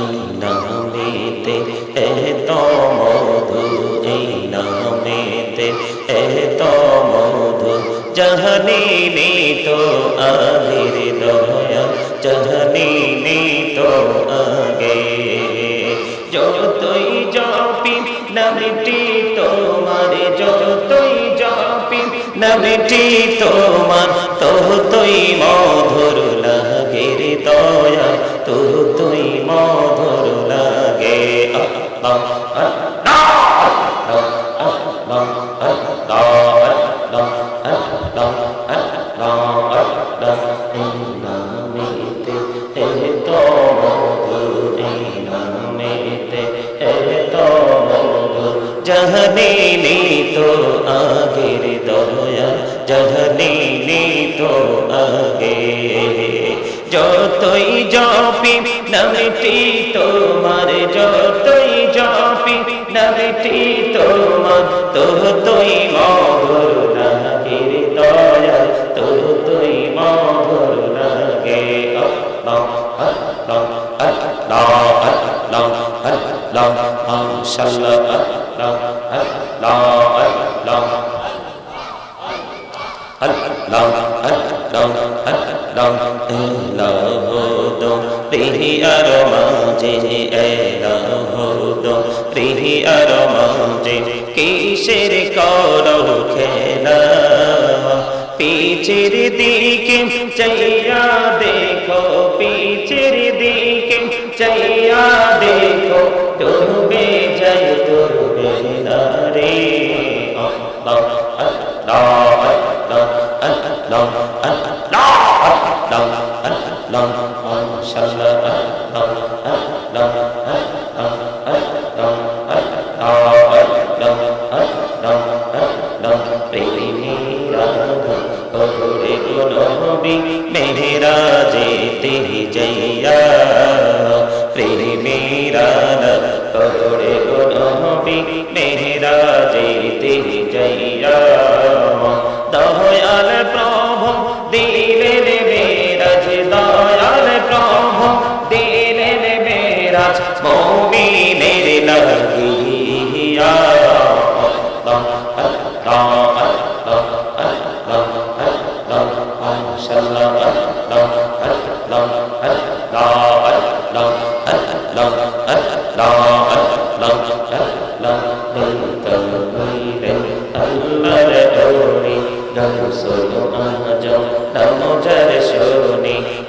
এই নামেতে এত মধু, এই নামেতে এত মধু, জাহানি তো আগের দয়া, জাহানি তো আগে। যতই জপি নামটি তোমার, যতই জপি নামটি তোমার, ততই মধুর লাগে রে দয়া, ততই মধুর লাগে। জাহানি তো আগের দয়া, জাহানি তো আগে। যতই জপি নামটি তোমার, যতই জপি নামটি তোমার, ততই মধুর লাগে রে দয়া, ততই মধুর লাগে। প্রিয়ার মাঝে প্রিয়ার মাঝে কিসের করো খেলা, পিছের দিকে চাইয়া দেখো, পিছের দিকে চাইয়া দেখো, ডুবে যাই ডুবে না রে। মেহরা যেতে যাইয়া, প্রেমেরা তোরে নবী মেহরা যেতে যাইয়া, দয়াল প্রভু দিলেন মেরাজ, দয়াল প্রভু দিলেন মেরাজ, মুমিনের লাগিয়া।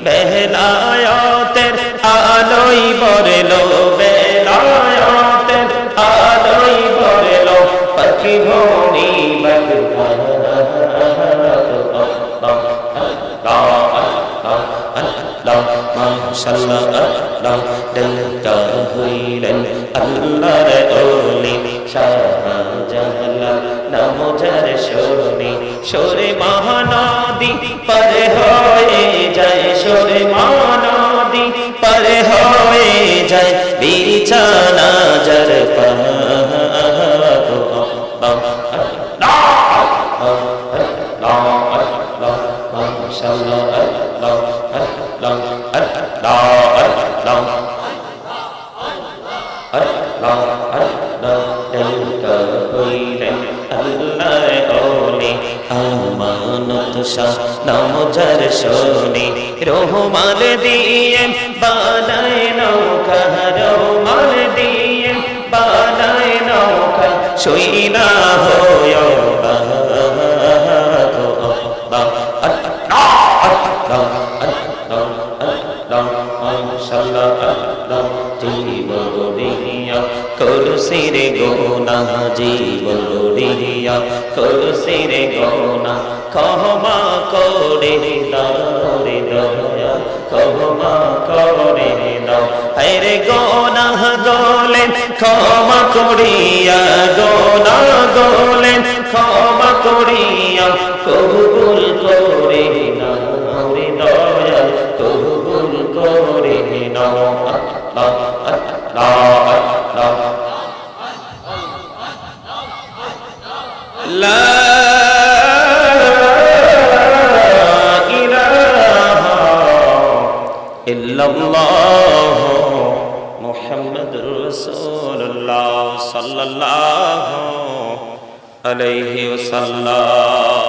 বেলায়েতের আলোয় বরলো, বেলায়েতের আলোয় বরলো, পাখি ভনি ডেলটা হইলেন আল্লাহর ওলি শাহজালাল, নামজার শোনে সরে মহানদী পারে হয়ে যায়, সরে মহানদী পারে হয়ে যায়, বিছানা যার নামজার শোনে রহমান দিয়ে বানায় নৌকা, রহমান দিয়ে বানায় নৌকা, সইনা হয় জীবনিয়া করুসির গোনা, জীবনিয়া করুসির গোনা, ক্ষমা করে দাও রে দয়া, ক্ষমা করে দাও। আরে গোনা গোলেন ক্ষমা করিয়া, গোনা গোলেন ক্ষমা করিয়া, কবুল করে নাও রে দয়া, কবুল করে নাও। লা ইলাহা ইল্লাল্লাহ মুহাম্মাদুর রাসূলুল্লাহ সাল্লাল্লাহু আলাইহি ওয়াসাল্লাম।